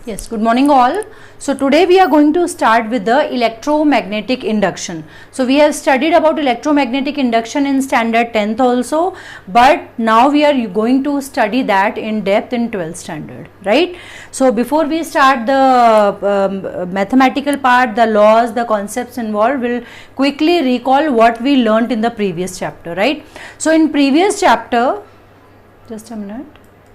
Yes, good morning all. So today we are going to start with the electromagnetic induction. So we have studied about electromagnetic induction in standard 10th also, but now we are going to study that in depth in 12th standard, right? So before we start the mathematical part, the laws, the concepts involved, we'll quickly recall what we learnt in the previous chapter, right? So in previous chapter, just a minute.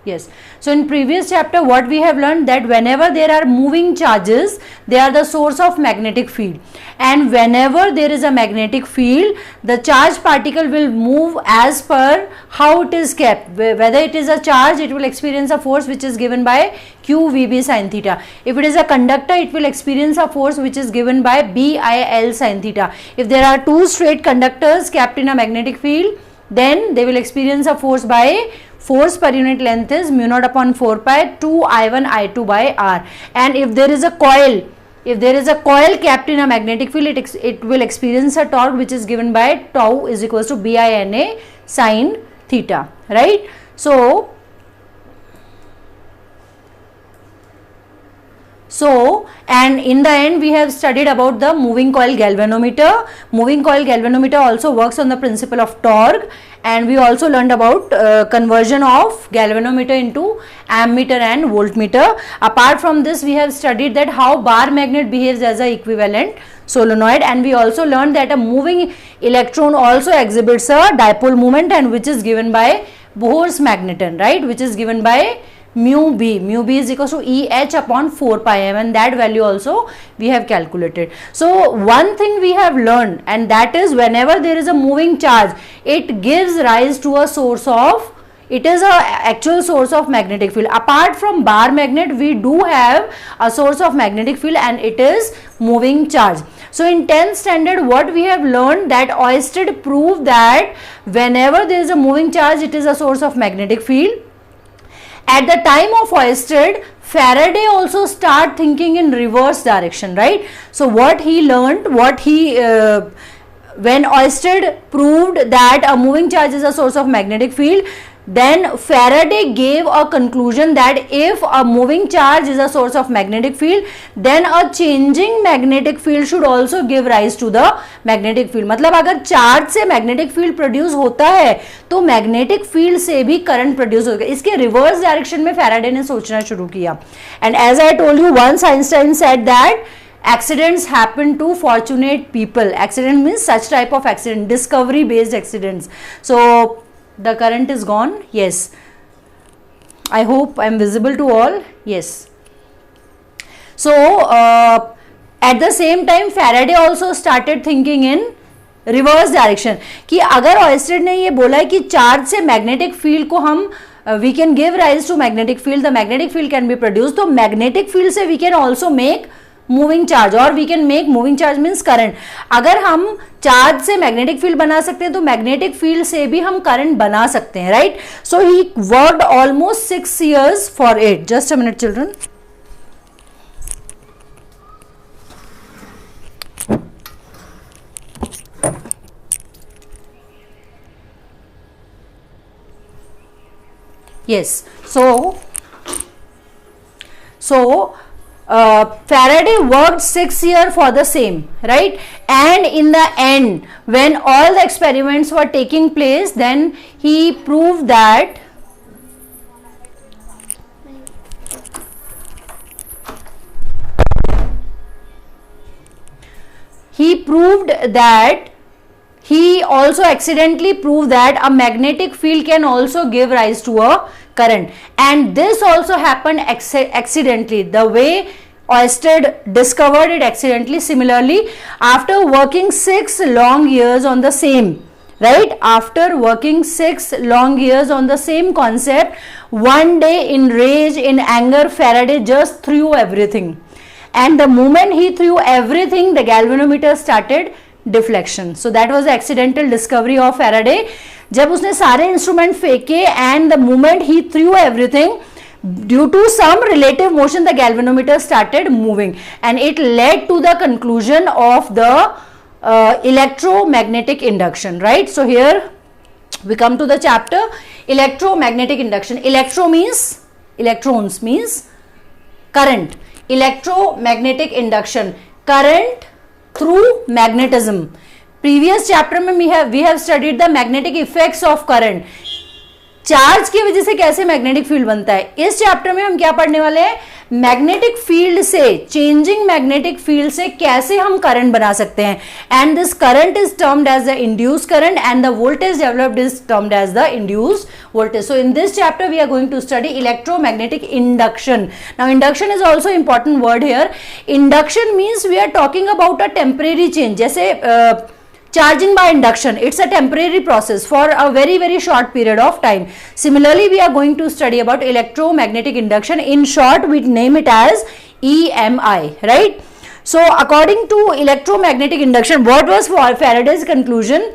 Yes, so in previous chapter what we have learned that whenever there are moving charges, they are the source of magnetic field, and whenever there is a magnetic field, the charged particle will move as per how it is kept. Whether it is a charge, it will experience a force which is given by QVB sin theta. If it is a conductor, it will experience a force which is given by BIL sin theta. If there are two straight conductors kept in a magnetic field, then they will experience a force by force per unit length is mu naught upon 4 pi 2 I1 I2 by R. And if there is a coil, kept in a magnetic field, it will experience a torque which is given by tau is equals to BINA sin theta, right? So, and in the end we have studied about the moving coil galvanometer. Moving coil galvanometer also works on the principle of torque, and we also learned about conversion of galvanometer into ammeter and voltmeter. Apart from this, we have studied that how bar magnet behaves as a equivalent solenoid, and we also learned that a moving electron also exhibits a dipole moment, and which is given by Bohr's magneton, right, which is given by mu b is equals to EH upon 4 pi m, and that value also we have calculated. So one thing we have learned, and that is whenever there is a moving charge, it gives rise to a source of, it is a actual source of magnetic field. Apart from bar magnet, we do have a source of magnetic field, and it is moving charge. So in 10th standard what we have learned that Oersted proved that whenever there is a moving charge, it is a source of magnetic field. At the time of Oersted, Faraday also start thinking in reverse direction, right? So what he learned, when Oersted proved that a moving charge is a source of magnetic field, then Faraday gave a conclusion that if a moving charge is a source of magnetic field, then a changing magnetic field should also give rise to the magnetic field. मतलब अगर charge से magnetic field produce होता है तो magnetic field से भी current produce होगा. इसके रिवर्स डायरेक्शन में फैराडे ने सोचना शुरू किया. And as I told you, once Einstein said that accidents happen to fortunate people. Accident means such type of accident, discovery based accidents. So the current is gone. Yes, I hope I am visible to all. Yes. So at the same time Faraday also started thinking in reverse direction कि अगर ऑयस्टेड ने ये बोला है कि charge से magnetic field को हम we can give rise to magnetic field, the magnetic field can be produce, तो मैग्नेटिक फील्ड से we can also make moving charge, और we can make moving charge means current. अगर हम charge से magnetic field बना सकते हैं तो मैग्नेटिक फील्ड से भी हम करंट बना सकते हैं, right? So he worked almost 6 years for it. Just a minute children. Yes, so Faraday worked 6 years for the same, right? And in the end, when all the experiments were taking place, then he proved that he also accidentally proved that a magnetic field can also give rise to a current, and this also happened accidentally, the way Oersted discovered it accidentally. Similarly, after working 6 long years on the same, right, after working 6 long years on the same concept, one day in rage, in anger, Faraday just threw everything, and the moment he threw everything, the galvanometer started deflection. So that was the accidental discovery of Faraday. जब उसने सारे instrument फेंके, and the moment he threw everything, due to some relative motion, the galvanometer started moving, and it led to the conclusion of the electromagnetic induction, right? So here we come to the chapter electromagnetic induction. Electro means electrons, means current, electromagnetic induction, current through magnetism. Previous chapter में we have studied the magnetic effects of current. Charge की वजह से कैसे magnetic field बनता है. इस chapter में हम क्या पढ़ने वाले हैं, मैग्नेटिक फील्ड से, चेंजिंग मैग्नेटिक फील्ड से कैसे हम करंट बना सकते हैं. And this current is termed as the induce current and the voltage developed is termed as the induce voltage. So in this chapter we are going to study electromagnetic induction. Now induction is also important word here. Induction means we are talking about a temporary change. जैसे charging by induction, it's a temporary process for a very short period of time. Similarly, we are going to study about electromagnetic induction. In short, we name it as EMI, right? So according to electromagnetic induction, what was Faraday's conclusion?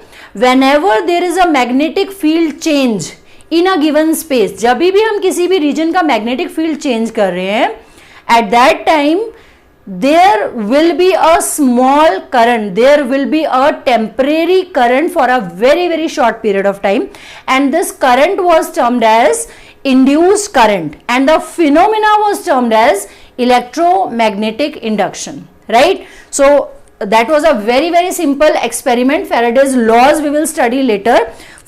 Whenever there is a magnetic field change in a given space, जब भी हम किसी भी region का magnetic field change कर रहे हैं, at that time there will be a small current, there will be a temporary current for a very short period of time, and this current was termed as induced current, and the phenomena was termed as electromagnetic induction, right? So that was a very simple experiment. Faraday's laws we will study later.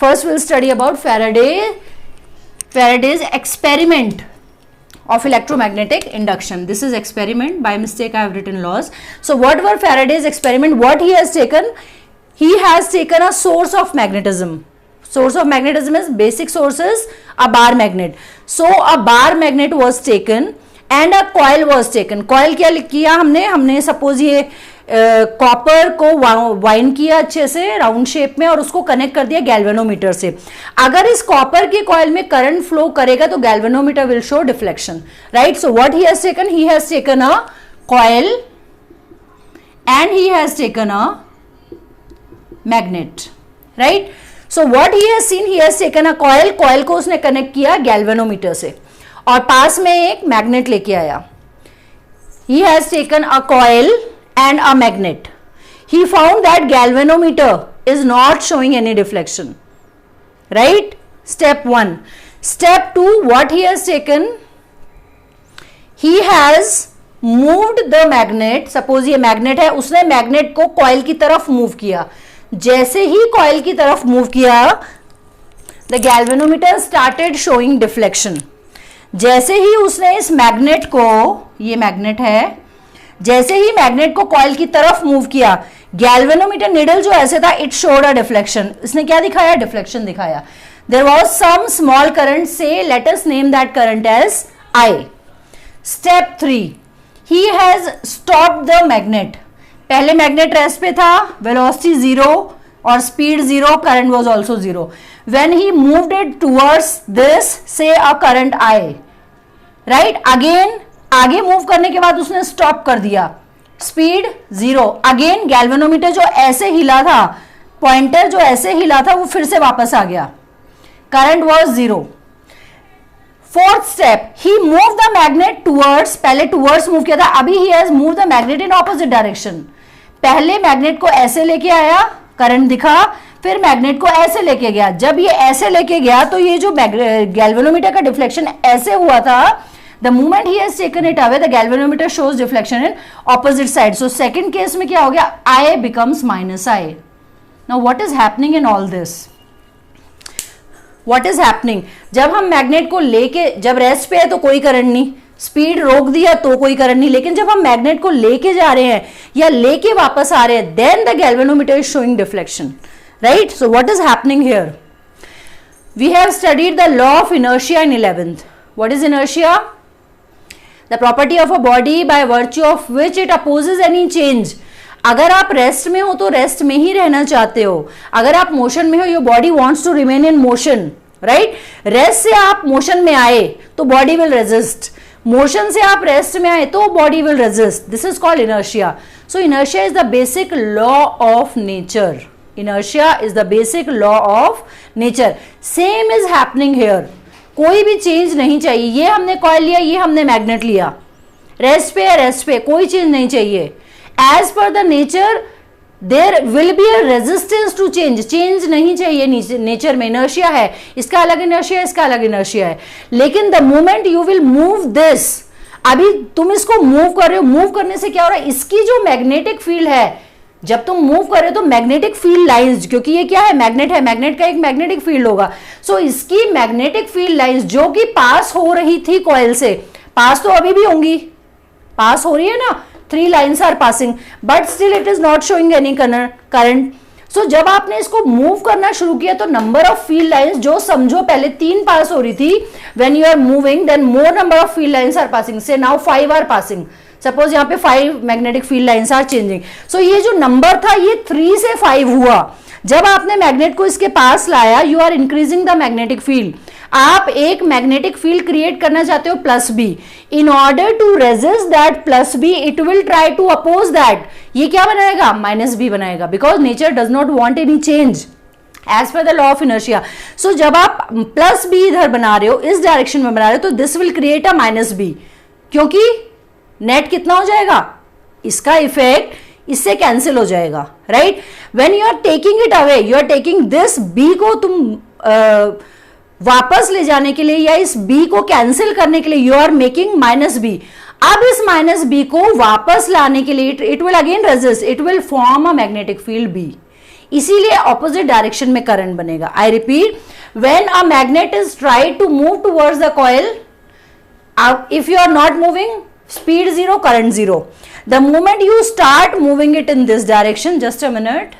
First we will study about Faraday's experiment of electromagnetic induction. This is experiment, by mistake I have written laws. So what were Faraday's experiment? What he has taken? He has taken a source of magnetism. Source of magnetism is, basic source is a bar magnet. So a bar magnet was taken and a coil was taken. Coil क्या किया हमने suppose ये copper को wine किया अच्छे से round shape में और उसको कनेक्ट कर दिया गैल्वेनोमीटर से. अगर इस कॉपर के कॉइल में करंट फ्लो करेगा तो galvanometer will show deflection, right? So what he has taken a coil and he has taken a magnet, right? So what he has taken a coil, coil को उसने connect किया galvanometer से और पास में एक magnet लेके आया. He has taken a coil and a magnet. He found that galvanometer is not showing any deflection, right? Step 1. Step 2, what he has taken, he has moved the magnet. Suppose ये magnet है, उसने magnet को coil की तरफ move किया. जैसे ही coil की तरफ move किया, the galvanometer started showing deflection. जैसे ही उसने इस magnet को, ये magnet है, जैसे ही मैग्नेट को कॉइल की तरफ मूव किया, गैल्वेनोमीटर निडल जो ऐसे था, इट शोड अ डिफ्लेक्शन. इसने क्या दिखाया? डिफ्लेक्शन दिखाया. There was some small current, so let us name that current as I. Step 3, he has stopped the magnet. पहले मैग्नेट रेस्ट पे था, वेलोसिटी 0 और speed 0, current was also 0. When he moved it towards this, so a current I, right? Again आगे move करने के बाद उसने stop कर दिया, स्पीड 0. अगेन गैल्वेनोमीटर जो ऐसे हिला था, पॉइंटर जो ऐसे हिला था, वो फिर से वापस आ गया, current was 0. Fourth step, he move the magnet towards, पहले टुवर्ड्स मूव किया था, अभी he has move the magnet in opposite direction. पहले मैग्नेट को ऐसे लेके आया, करंट दिखा, फिर मैग्नेट को ऐसे लेके गया. जब ये ऐसे लेके गया तो ये जो गैल्वेनोमीटर का डिफ्लेक्शन ऐसे हुआ था, the moment he has taken it away, the galvanometer shows deflection in opposite side. So second case में क्या हो गया? I becomes minus I. Now what is happening in all this? What is happening? जब हम magnet को लेके, जब rest पे है तो कोई करंट नहीं, स्पीड रोक दिया तो कोई करंट नहीं, लेकिन जब हम मैग्नेट को लेके जा रहे हैं या लेके वापस आ रहे हैं, then the galvanometer is showing deflection, right? So what is happening here? We have studied the law of inertia in 11th. What is inertia? The property of a body by virtue of which it opposes any change. अगर आप rest में हो तो rest में ही रहना चाहते हो, अगर आप मोशन में हो, your body wants to remain in motion, right? Rest से आप मोशन में आए तो बॉडी विल रेजिस्ट, मोशन से आप रेस्ट में आए तो body will resist. This is called inertia. So inertia is the basic law of nature. Inertia is the basic law of nature. Same is happening here. कोई भी change नहीं चाहिए. ये हमने कॉइल लिया, ये हमने मैग्नेट लिया, रेस्ट पे है, रेस्ट पे, कोई चेंज नहीं चाहिए. As per the nature there will be a resistance to change. Change नहीं चाहिए नेचर में. इनर्शिया है, इसका अलग इनर्शिया है, इसका अलग इनर्शिया है. लेकिन the moment you will move this, अभी तुम इसको मूव कर रहे हो, मूव करने से क्या हो रहा है, इसकी जो मैग्नेटिक फील्ड है, जब तुम मूव कर रहे हो तो मैग्नेटिक फील्ड लाइंस, क्योंकि ये क्या है, मैग्नेट है, मैग्नेट का एक मैग्नेटिक फील्ड होगा, सो इसकी मैग्नेटिक फील्ड लाइंस जो कि पास हो रही थी कॉइल से, पास तो अभी भी होंगी, पास हो रही है ना, 3 lines are passing, but still it is not showing any current. So जब आपने इसको मूव करना शुरू किया तो नंबर ऑफ फील्ड लाइंस, जो समझो पहले 3 पास हो रही थी, when you are moving then more number of field lines are passing, so now 5 are passing, suppose यहाँ पे 5 magnetic field lines are changing. So ये जो नंबर था ये 3 से 5 हुआ, जब आपने मैग्नेट को इसके पास लाया, you are increasing the magnetic field, आप एक मैग्नेटिक फील्ड क्रिएट करना चाहते हो plus B, in order to resist that plus B it will try to oppose that, ये क्या बनाएगा, माइनस बी बनाएगा, because nature does not want any change as per the law of inertia. So जब आप plus B इधर बना रहे हो, इस डायरेक्शन में बना रहे हो, तो this will create a minus B, क्योंकि नेट कितना हो जाएगा, इसका इफेक्ट इससे कैंसिल हो जाएगा, right. When you are taking it away, you are taking this B को तुम वापस ले जाने के लिए या इस बी को कैंसिल करने के लिए you are making minus B. अब इस माइनस बी को वापस लाने के लिए it will again resist, it will form a magnetic field B, इसीलिए ऑपोजिट डायरेक्शन में करंट बनेगा। I repeat, when a magnet is try to move towards the coil, if you are not moving, speed 0, current 0. The moment you start moving it in this direction, just a minute.